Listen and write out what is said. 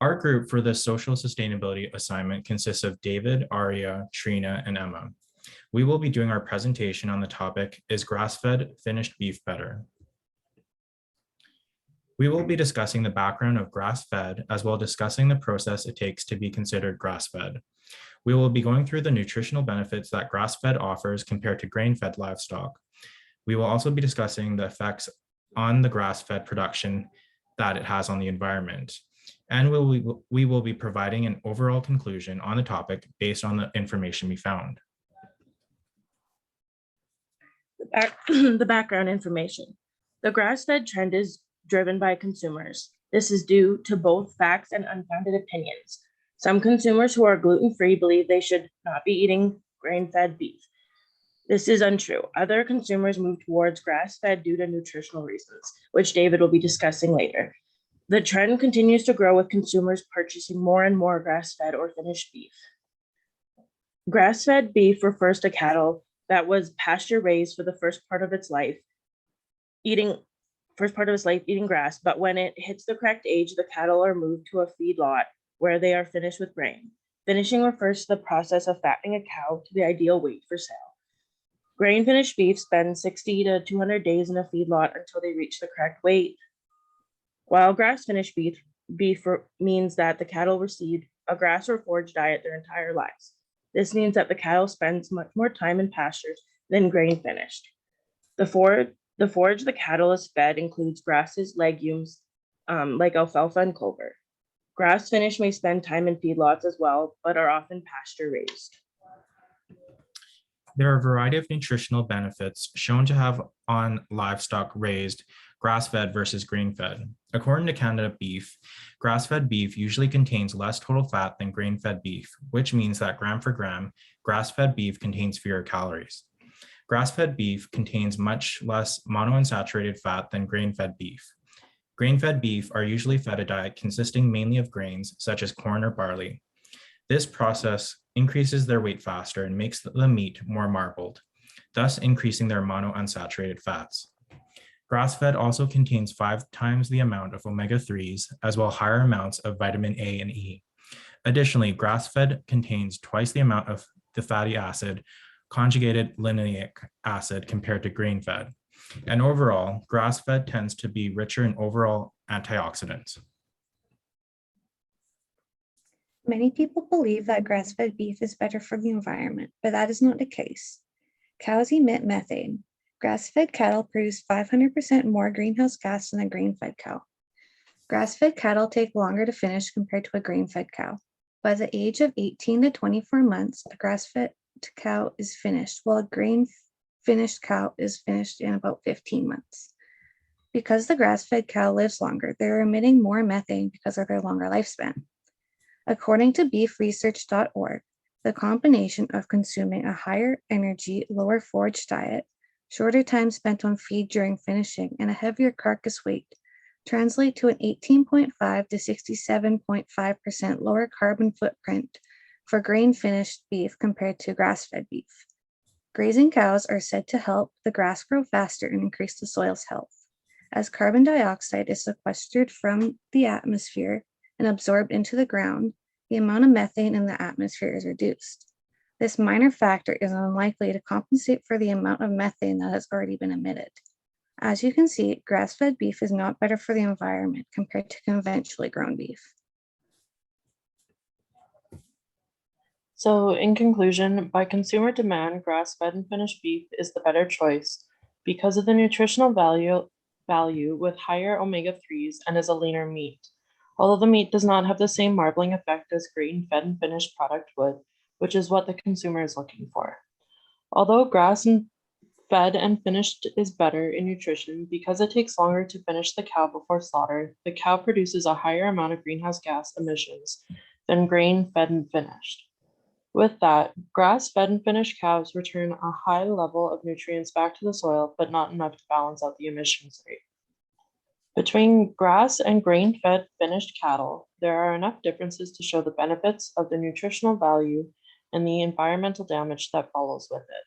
Our group for this social sustainability assignment consists of David, Aria, Trina, and Emma. We will be doing our presentation on the topic, is grass-fed finished beef better? We will be discussing the background of grass-fed as well as discussing the process it takes to be considered grass-fed. We will be going through the nutritional benefits that grass-fed offers compared to grain-fed livestock. We will also be discussing the effects on the grass-fed production that it has on the environment. And we will be providing an overall conclusion on the topic based on the information we found. The background information. The grass-fed trend is driven by consumers. This is due to both facts and unfounded opinions. Some consumers who are gluten-free believe they should not be eating grain-fed beef. This is untrue. Other consumers move towards grass-fed due to nutritional reasons, which David will be discussing later. The trend continues to grow with consumers purchasing more and more grass-fed or finished beef. Grass-fed beef refers to cattle that was pasture raised for the first part of its life, eating grass, but when it hits the correct age, the cattle are moved to a feedlot where they are finished with grain. Finishing refers to the process of fattening a cow to the ideal weight for sale. Grain finished beef spend 60 to 200 days in a feedlot until they reach the correct weight. While grass finished beef means that the cattle received a grass or forage diet their entire lives. This means that the cattle spends much more time in pastures than grain finished. The forage the cattle is fed includes grasses, legumes, like alfalfa and clover. Grass finished may spend time in feedlots as well, but are often pasture raised. There are a variety of nutritional benefits shown to have on livestock raised grass-fed versus grain-fed. According to Canada Beef, grass-fed beef usually contains less total fat than grain-fed beef, which means that gram for gram, grass-fed beef contains fewer calories. Grass-fed beef contains much less monounsaturated fat than grain-fed beef. Grain-fed beef are usually fed a diet consisting mainly of grains such as corn or barley. This process increases their weight faster and makes the meat more marbled, thus increasing their monounsaturated fats. Grass-fed also contains 5 times the amount of omega-3s, as well as higher amounts of vitamin A and E. Additionally, grass-fed contains twice the amount of the fatty acid, conjugated linoleic acid, compared to grain-fed. And overall, grass-fed tends to be richer in overall antioxidants. Many people believe that grass-fed beef is better for the environment, but that is not the case. Cows emit methane. Grass-fed cattle produce 500% more greenhouse gas than a grain-fed cow. Grass-fed cattle take longer to finish compared to a grain-fed cow. By the age of 18 to 24 months, a grass-fed cow is finished, while a grain-finished cow is finished in about 15 months. Because the grass-fed cow lives longer, they're emitting more methane because of their longer lifespan. According to beefresearch.org, the combination of consuming a higher energy, lower forage diet, shorter time spent on feed during finishing, and a heavier carcass weight translate to an 18.5 to 67.5% lower carbon footprint for grain-finished beef compared to grass-fed beef. Grazing cows are said to help the grass grow faster and increase the soil's health. As carbon dioxide is sequestered from the atmosphere and absorbed into the ground, the amount of methane in the atmosphere is reduced. This minor factor is unlikely to compensate for the amount of methane that has already been emitted. As you can see, grass-fed beef is not better for the environment compared to conventionally grown beef. So in conclusion, by consumer demand, grass-fed and finished beef is the better choice because of the nutritional value with higher omega-3s and is a leaner meat. Although the meat does not have the same marbling effect as grain-fed and finished product would, which is what the consumer is looking for. Although grass-fed and finished is better in nutrition because it takes longer to finish the cow before slaughter, the cow produces a higher amount of greenhouse gas emissions than grain-fed and finished. With that, grass-fed and finished cows return a high level of nutrients back to the soil, but not enough to balance out the emissions rate. Between grass and grain-fed finished cattle, there are enough differences to show the benefits of the nutritional value and the environmental damage that follows with it.